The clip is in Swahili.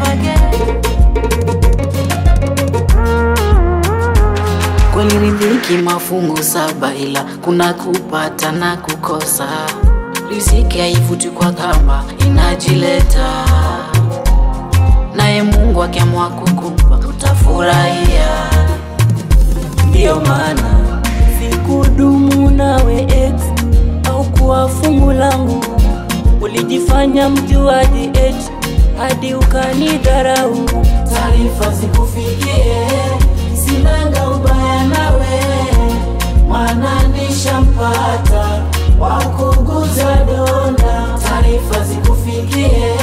forget. Kweli riziki mafungu 7 ila kuna kupata na kukosa. Riziki haivuti kwa kamba, inajileta. Naye Mungu akiamua kukupa utafurahia. Ndio maana sikudumu nawe ex au kuwa fungu langu. Ulijifanya mjuaji eti hadi ukanidharau. Taarifa zikufikie, sinanga ubaya nawe, maana nishampata wakuguza donda. Taarifa zikufikie,